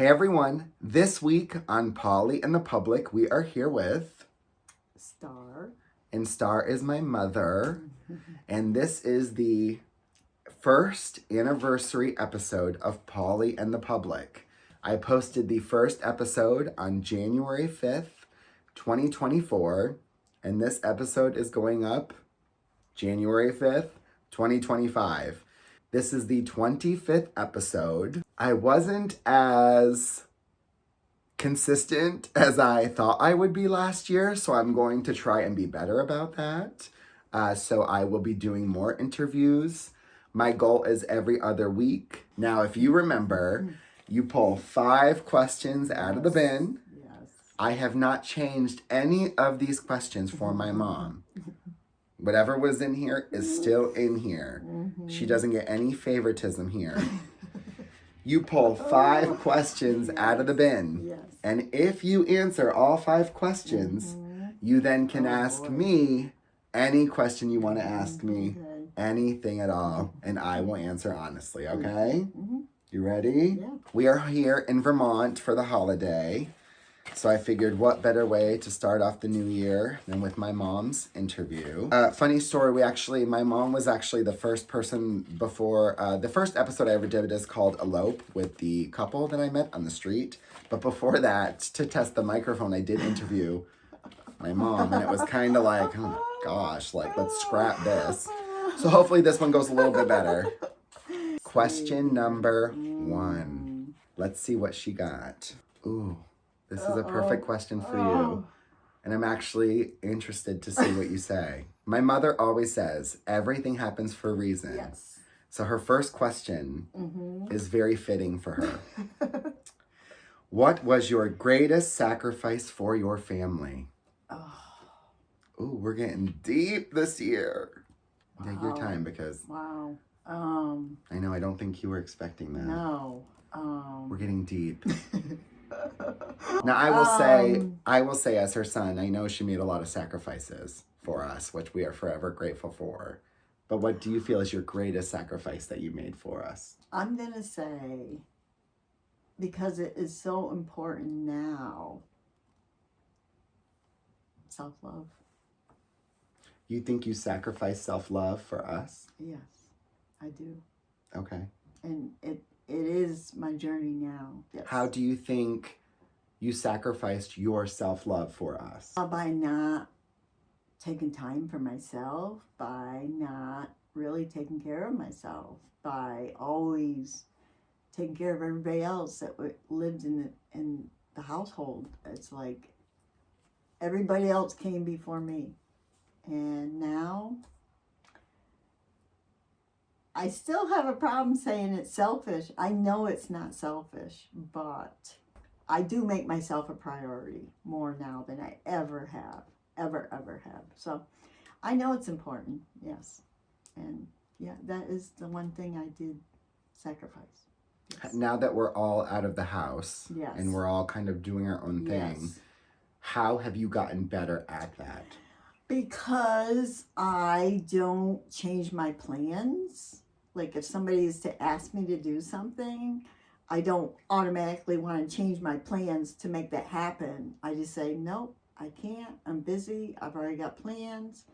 Hey everyone, this week on Paulie and the Public, we are here with Star. And Star is my mother. And this is the first anniversary episode of Paulie and the Public. I posted the first episode on January 5th, 2024. And this episode is going up January 5th, 2025. This is the 25th episode. I wasn't as consistent as I thought I would be last year, so I'm going to try and be better about that. So I will be doing more interviews. My goal is every other week. Now, if you remember, you pull 5 questions out of the bin. Yes. I have not changed any of these questions for my mom. Whatever was in here is still in here. She doesn't get any favoritism here. You pull 5 questions out of the bin. Yes. And if you answer all 5 questions, you then can ask me any question you want to ask me, anything at all, and I will answer honestly, okay? You ready? Yeah. We are here in Vermont for the holiday. So I figured what better way to start off the new year than with my mom's interview. Funny story, my mom was actually the first person before, the first episode I ever did is called Elope with the couple that I met on the street. But before that, to test the microphone, I did interview my mom. And it was kind of like, oh my gosh, like let's scrap this. So hopefully this one goes a little bit better. Question number 1. Let's see what she got. Ooh. This is a perfect question for you. And I'm actually interested to see what you say. My mother always says, everything happens for a reason. Yes. So her first question is very fitting for her. What was your greatest sacrifice for your family? Ooh, we're getting deep this year. Take your time because Wow. I know I don't think you were expecting that. No. We're getting deep. Now, I will say as her son, I know she made a lot of sacrifices for us, which we are forever grateful for. But what do you feel is your greatest sacrifice that you made for us? I'm going to say, because it is so important now, self-love. You think you sacrifice self-love for us? Yes, I do. Okay. And it is my journey now. Yes. How do you think you sacrificed your self-love for us? By not taking time for myself, by not really taking care of myself, by always taking care of everybody else that lived in the household. It's like everybody else came before me. And now I still have a problem saying it's selfish. I know it's not selfish, but I do make myself a priority more now than I ever have. So I know it's important, yes. And yeah, that is the one thing I did sacrifice. Yes. Now that we're all out of the house Yes. and we're all kind of doing our own thing, Yes. how have you gotten better at that? Because I don't change my plans. Like if somebody is to ask me to do something, I don't automatically want to change my plans to make that happen. I just say, nope, I can't. I'm busy. I've already got plans.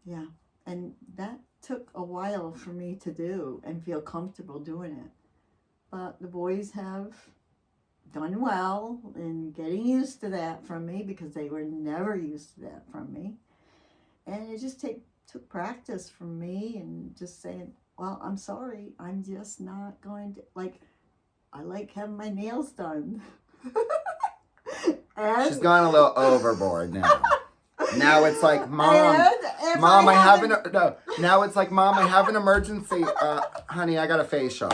Yeah. And that took a while for me to do and feel comfortable doing it. But the boys have done well in getting used to that from me because they were never used to that from me. And it just took practice from me and just saying, well, I'm sorry. I'm just not going to, I like having my nails done. She's gone a little overboard now. Now it's like, Mom, now it's like, Mom, I have an emergency. Honey, I got a facial.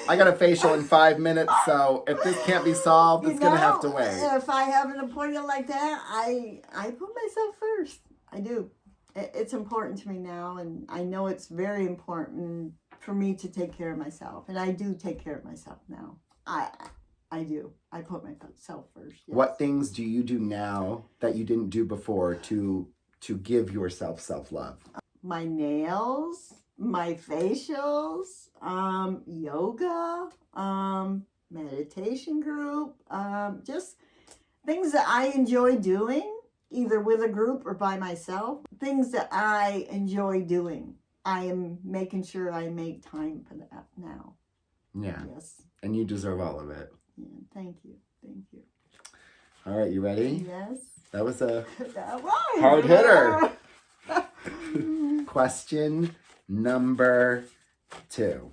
I got a facial in 5 minutes, so if this can't be solved, it's going to have to wait. If I have an appointment like that, I put myself first. I do. It's important to me now, and I know it's very important for me to take care of myself, and I do take care of myself now. I do. I put myself first. Yes. What things do you do now that you didn't do before to give yourself self-love? My nails, my facials, yoga, meditation group, just things that I enjoy doing, either with a group or by myself. Things that I enjoy doing. I am making sure I make time for that now. Yeah. Yes. And you deserve all of it. Yeah, thank you. Thank you. All right, you ready? Yes. That was a That was. hard hitter. Question number 2.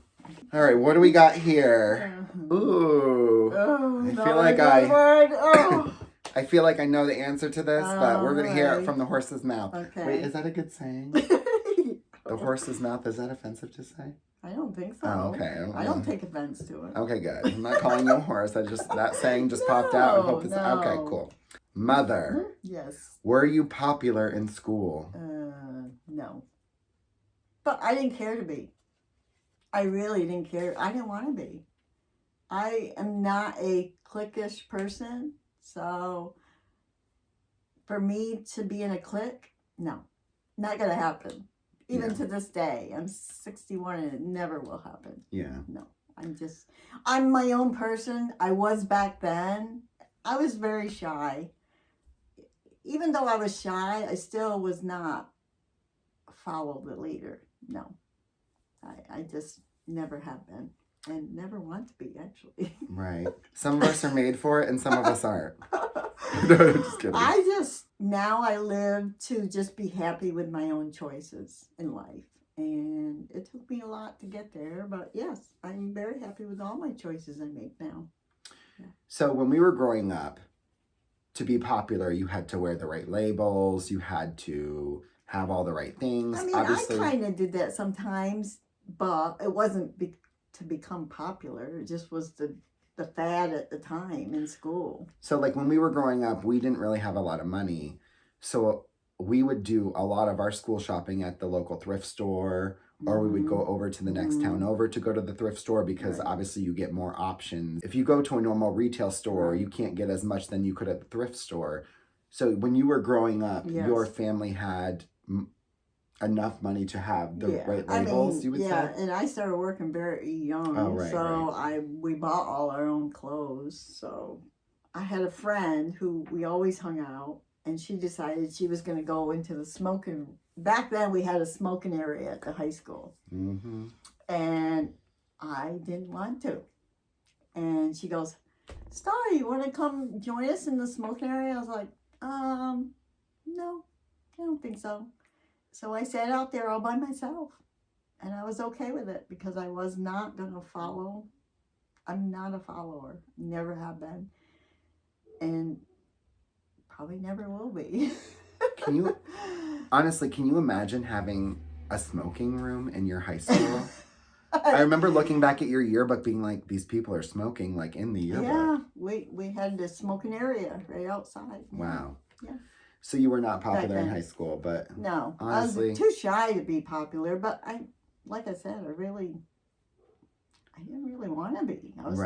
All right, what do we got here? Ooh. Oh, I not feel like a good word. Oh. I feel like I know the answer to this, but we're going to hear it Alright. from the horse's mouth. Okay. Wait, is that a good saying? The horse's mouth, is that offensive to say? I don't think so. Oh, okay. I don't take offense to it. Okay, good. I'm not calling you a horse. That saying just popped out. I hope it's No. okay, cool. Mother, Yes. were you popular in school? No. But I didn't care to be. I really didn't care. I didn't want to be. I am not a cliquish person, so for me to be in a clique, no, not gonna happen. Even to this day, I'm 61 and it never will happen. Yeah. No, I'm my own person. I was back then. I was very shy. Even though I was shy, I still was not follow the leader. No, I just never have been and never want to be, actually. Right. Some of us are made for it and some of us aren't. No, just kidding. Now I live to just be happy with my own choices in life. And it took me a lot to get there, but yes, I'm very happy with all my choices I make now. Yeah. So when we were growing up, to be popular, you had to wear the right labels, you had to have all the right things. I mean, Obviously, I kind of did that sometimes, but it wasn't to become popular. It just was the fad at the time in school. So like when we were growing up, we didn't really have a lot of money. So we would do a lot of our school shopping at the local thrift store, or we would go over to the next town over to go to the thrift store because obviously you get more options. If you go to a normal retail store, you can't get as much than you could at the thrift store. So when you were growing up, your family had enough money to have the right labels, you would say? Yeah, and I started working very young, we bought all our own clothes. So I had a friend who we always hung out, and she decided she was going to go into the smoking. Back then, we had a smoking area at the high school, and I didn't want to. And she goes, "Star, you want to come join us in the smoking area?" I was like, no, I don't think so. So I sat out there all by myself, and I was okay with it because I was not going to follow. I'm not a follower. Never have been. And probably never will be. Can you imagine having a smoking room in your high school? I remember looking back at your yearbook being like, these people are smoking like in the yearbook. Yeah, we had the smoking area right outside. Wow. Yeah. So you were not popular in high school, but no, honestly, I was too shy to be popular. But like I said, I didn't really want to be. I was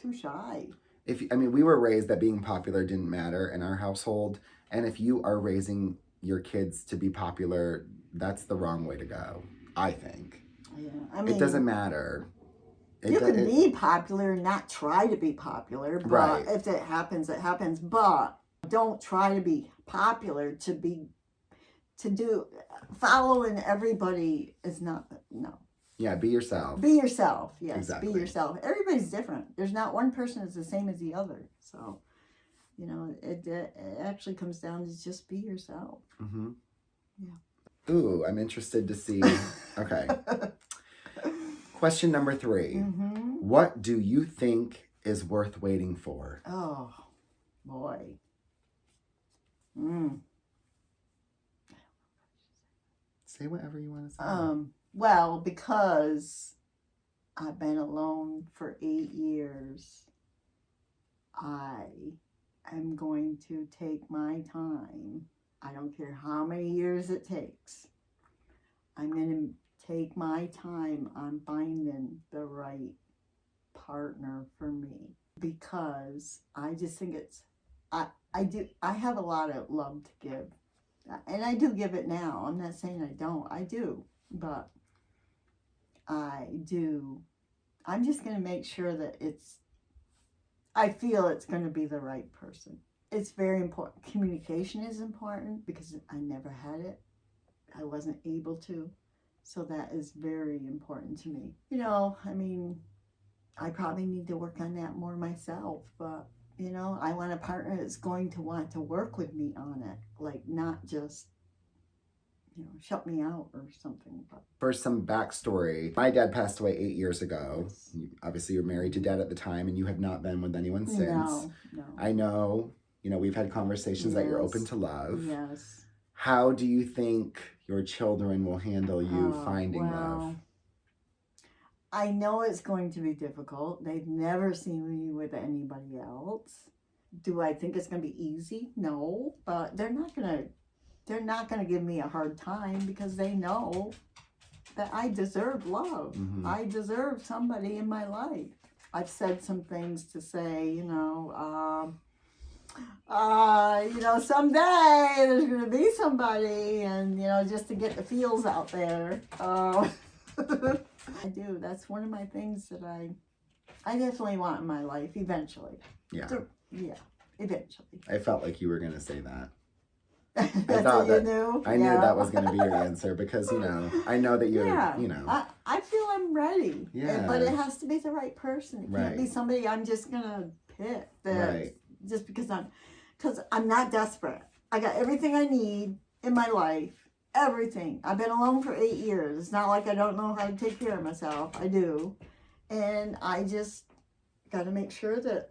too shy. We were raised that being popular didn't matter in our household, and if you are raising your kids to be popular, that's the wrong way to go, I think. Yeah, it doesn't matter. You can be popular and not try to be popular, but if it happens, it happens. But don't try to be popular following everybody is not, no. Yeah, be yourself. Be yourself, yes. Exactly. Be yourself. Everybody's different. There's not one person that's the same as the other. So, it actually comes down to just be yourself. Mm-hmm. Yeah. Ooh, I'm interested to see. Okay. Question number 3. What do you think is worth waiting for? Oh, boy. Say whatever you want to say. Well, because I've been alone for 8 years, I am going to take my time. I don't care how many years it takes. I'm going to take my time on finding the right partner for me, because I just think I have a lot of love to give, and I do give it now. I'm not saying I don't. I do, but I'm just going to make sure that it's I feel it's going to be the right person. It's very important. Communication is important because I never had it. I wasn't able to. So that is very important to me. You know, I mean, I probably need to work on that more myself, but you know, I want a partner that's going to want to work with me on it, like not just, you know, shut me out or something. But For some backstory, my dad passed away 8 years ago. yes. Obviously, you're married to dad at the time, and you have not been with anyone since. No. I know, you know, we've had conversations that you're open Yes. to love. Yes. How do you think your children will handle you finding love? Well, I know it's going to be difficult. They've never seen me with anybody else. Do I think it's going to be easy? No, but they're not going to give me a hard time because they know that I deserve love. Mhm. I deserve somebody in my life. I've said some things to say, someday there's going to be somebody, and, you know, just to get the feels out there. I do. That's one of my things that I definitely want in my life eventually. Yeah. Yeah, eventually. I felt like you were going to say that. That's thought what you that- knew? I knew that was going to be your answer because, you know, I know that you're, Yeah. you know. I feel I'm ready. Yeah. But it has to be the right person. It can't be Right. somebody I'm just going to pick. That Right. Just because I'm not desperate. I got everything I need in my life. Everything. I've been alone for 8 years. It's not like I don't know how to take care of myself. I do. And I just got to make sure that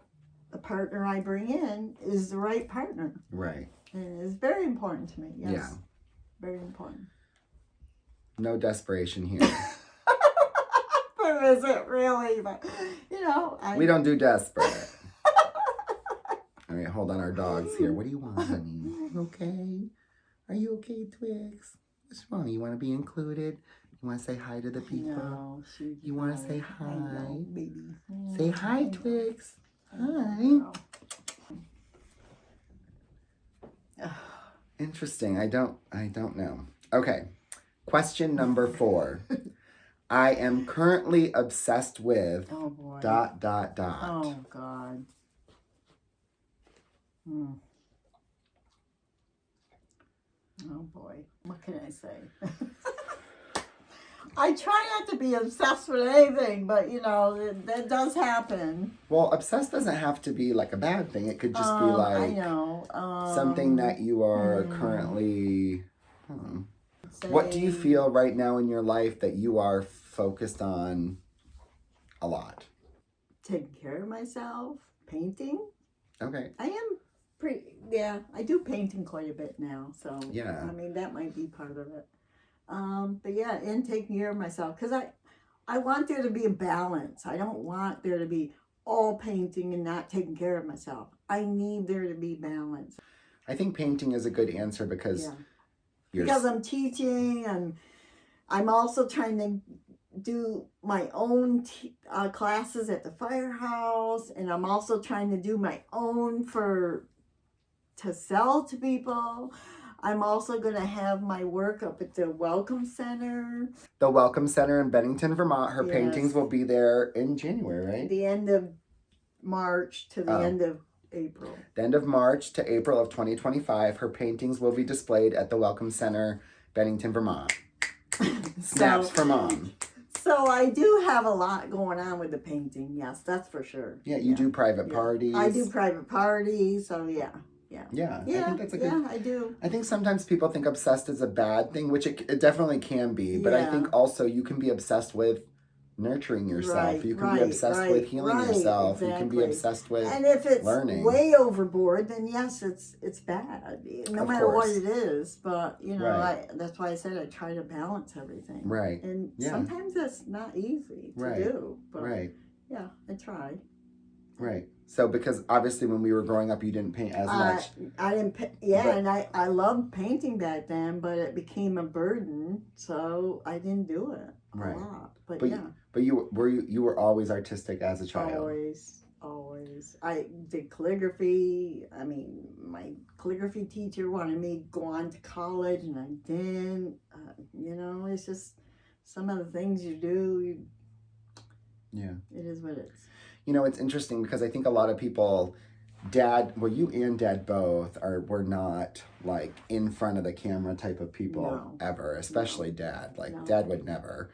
the partner I bring in is the right partner. Right. And it's very important to me. Yes. Yeah. Very important. No desperation here. There isn't really, but you know. We don't do desperate. All right, hold on, our dog's here. What do you want, honey? You okay? Are you okay, Twix? What's wrong? You want to be included? You want to say hi to the people? No, You want to say hi? I know, baby. Say hi, Twix. Hi. Interesting. I don't know. Okay. Question number 4. I am currently obsessed with ... Oh boy. Oh God. Oh boy. What can I say? I try not to be obsessed with anything, but you know, that does happen. Well, obsessed doesn't have to be like a bad thing. It could just be I like know. something that you are currently... What do you feel right now in your life that you are focused on a lot? Taking care of myself, painting. Okay. I am I do painting quite a bit now, so Yeah. I mean that might be part of it. But yeah, and taking care of myself, because I want there to be a balance. I don't want there to be all painting and not taking care of myself. I need there to be balance. I think painting is a good answer because because I'm teaching, and I'm also trying to do my own classes at the firehouse, and I'm also trying to do my own to sell to people. I'm also going to have my work up at the Welcome Center. The Welcome Center in Bennington, Vermont. Her Yes. paintings will be there in January, right? The end of March to the end of April. The end of March to April of 2025. Her paintings will be displayed at the Welcome Center, Bennington, Vermont. Snaps for Mom. So I do have a lot going on with the painting. Yes, that's for sure. Yeah, you do private parties. I do private parties, so yeah. Yeah, I think that's a good... Yeah, I do. I think sometimes people think obsessed is a bad thing, which it definitely can be. But I think also you can be obsessed with nurturing yourself. You can be obsessed with healing yourself. Exactly. You can be obsessed with learning. And if it's way overboard, then yes, it's bad. No matter what it is. But, you know, that's why I said I try to balance everything. Right. And sometimes that's not easy to do. But yeah, I try. Right. So, because obviously when we were growing up, you didn't paint as much. I didn't. And I loved painting back then, but it became a burden, so I didn't do it a lot. But yeah. But you were always artistic as a child. Always. I did calligraphy. I mean, my calligraphy teacher wanted me to go on to college, and I didn't. You know, it's just some of the things you do. Yeah. It is what it is. you know, it's interesting because I think a lot of people, Dad, well, you and Dad both were not like in front of the camera type of people No. ever, especially Dad. Like No. Dad would never.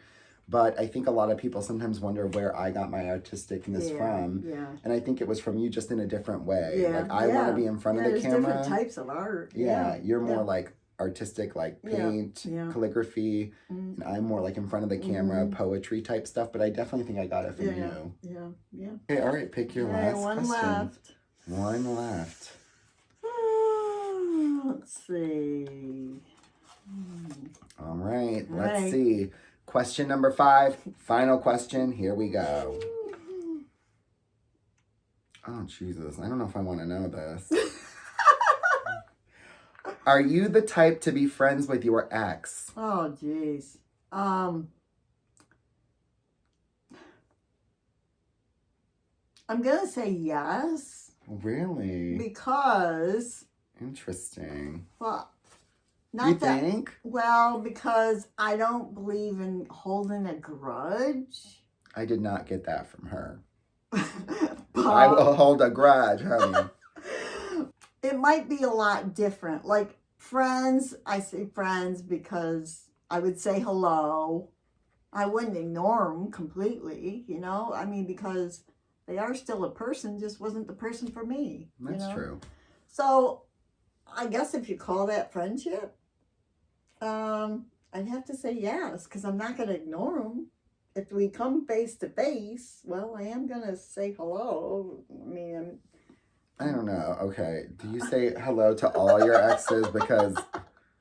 But I think a lot of people sometimes wonder where I got my artisticness from. Yeah. And I think it was from you just in a different way. Yeah. Like I want to be in front of the there's camera. Different types of art. Yeah. You're more like artistic, like paint, calligraphy. And I'm more like in front of the camera, poetry type stuff. But I definitely think I got it from you. Yeah. Okay, all right, pick your last one question. left. One left. Let's see. All right, let's see. Question number 5, final question. Here we go. Oh, Jesus. I don't know if I want to know this. Are you the type to be friends with your ex? Oh, jeez. I'm going to say yes. Really? Because... Interesting. Well... You think? Well, because I don't believe in holding a grudge. I did not get that from her. But I will hold a grudge, honey. It might be a lot different. Like friends, I say friends because I would say hello. I wouldn't ignore them completely, you know? I mean, because they are still a person, just wasn't the person for me. That's true. So, I guess if you call that friendship, I'd have to say yes, because I'm not going to ignore them. If we come face to face, well, I am going to say hello. I mean, I don't know. Okay. Do you say hello to all your exes? Because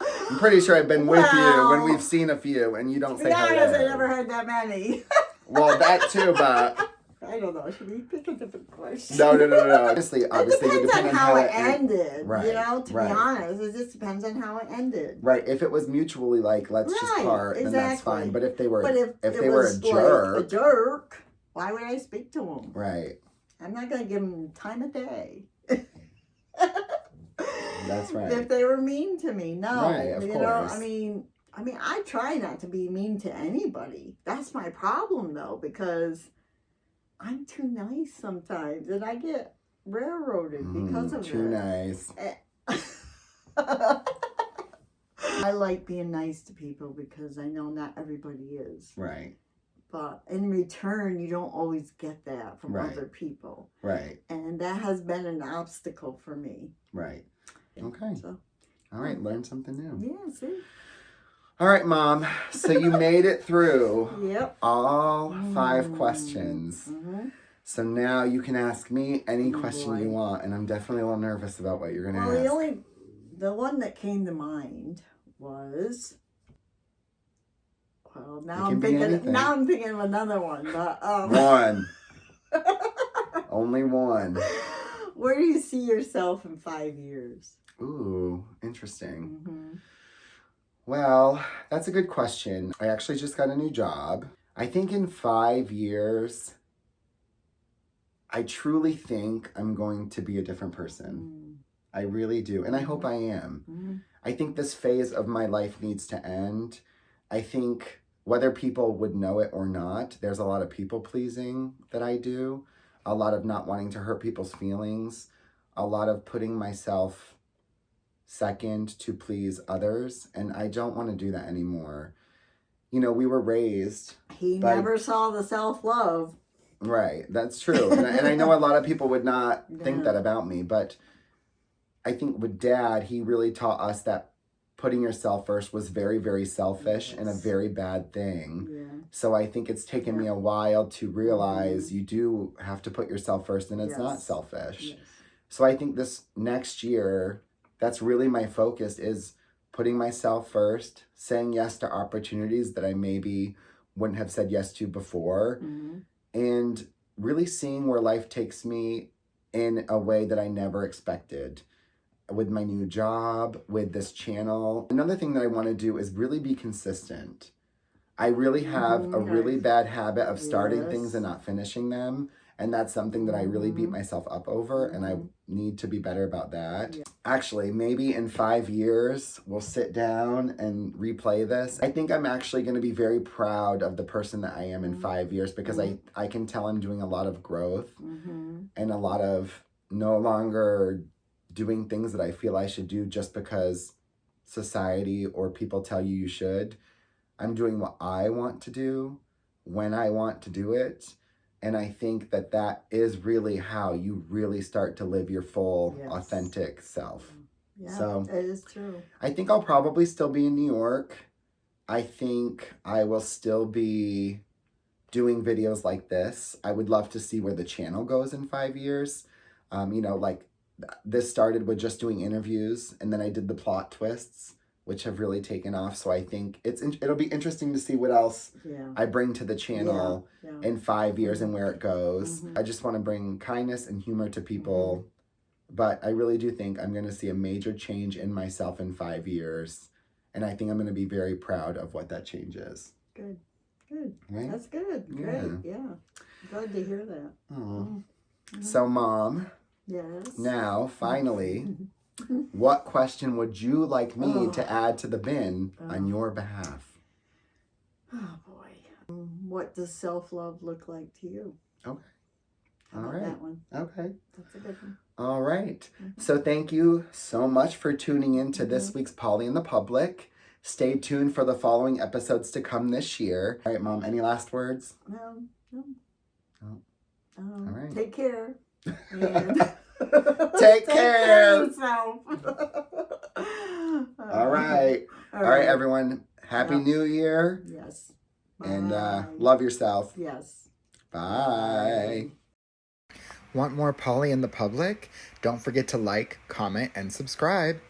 I'm pretty sure I've been with you when we've seen a few and you don't say hello. Yeah, I never had that many. Well, that too, but... I don't know. Should we pick a different question? No. Obviously, it depends on how it ended. Right, you know, to be honest, it just depends on how it ended. Right. If it was mutually like, let's just part, then that's fine. But if they were, if they were a jerk, why would I speak to them? Right. I'm not going to give them time of day. That's right. If they were mean to me, no. Right, of course. I mean, I try not to be mean to anybody. That's my problem, though, because I'm too nice sometimes, and I get railroaded because of too nice. I like being nice to people because I know not everybody is. Right. But in return, you don't always get that from other people. Right. And that has been an obstacle for me. Right. Okay. So, all right, learn something new. Yeah, see? All right, Mom. So you made it through all 5 questions. So now you can ask me any question you want, and I'm definitely a little nervous about what you're going to ask. Well, the one that came to mind was... Well, now I'm thinking of another one. But, one. Only one. Where do you see yourself in 5 years? Ooh, interesting. Well, that's a good question. I actually just got a new job. I think in 5 years, I truly think I'm going to be a different person. I really do. And I hope I am. I think this phase of my life needs to end. I think whether people would know it or not, there's a lot of people pleasing that I do. A lot of not wanting to hurt people's feelings. A lot of putting myself second to please others, and I don't want to do that anymore. You know, we were raised... He never saw the self-love. Right, that's true. And I know a lot of people would not think that about me, but I think with Dad, he really taught us that putting yourself first was very, very selfish and a very bad thing. So I think it's taken me a while to realize you do have to put yourself first, and it's not selfish. So I think this next year... That's really my focus, is putting myself first, saying yes to opportunities that I maybe wouldn't have said yes to before, and really seeing where life takes me in a way that I never expected. With my new job, with this channel. Another thing that I want to do is really be consistent. I really have a really bad habit of starting things and not finishing them. And that's something that I really beat myself up over, and I need to be better about that. Yeah. Actually, maybe in 5 years, we'll sit down and replay this. I think I'm actually going to be very proud of the person that I am in 5 years, because I can tell I'm doing a lot of growth and a lot of no longer doing things that I feel I should do just because society or people tell you you should. I'm doing what I want to do when I want to do it. And I think that that is really how you really start to live your full, authentic self. Yeah, so that is true. I think I'll probably still be in New York. I think I will still be doing videos like this. I would love to see where the channel goes in 5 years. You know, like this started with just doing interviews, and then I did the plot twists, which have really taken off. So I think it'll be interesting to see what else I bring to the channel in 5 years and where it goes. I just want to bring kindness and humor to people, but I really do think I'm going to see a major change in myself in 5 years, and I think I'm going to be very proud of what that change is. Good. Right? That's good. Great. Yeah. Glad to hear that. So, Mom. Yes. Now, finally, what question would you like me to add to the bin on your behalf? Oh, boy. What does self-love look like to you? Okay. How about that one? Okay. That's a good one. All right. So thank you so much for tuning in to this week's Paulie in the Public. Stay tuned for the following episodes to come this year. All right, Mom, any last words? No. All right. Take care. And Take care of yourself. All right, everyone. Happy New Year. Yes. And love yourself. Yes. Bye. Want more Paulie in the Public? Don't forget to like, comment, and subscribe.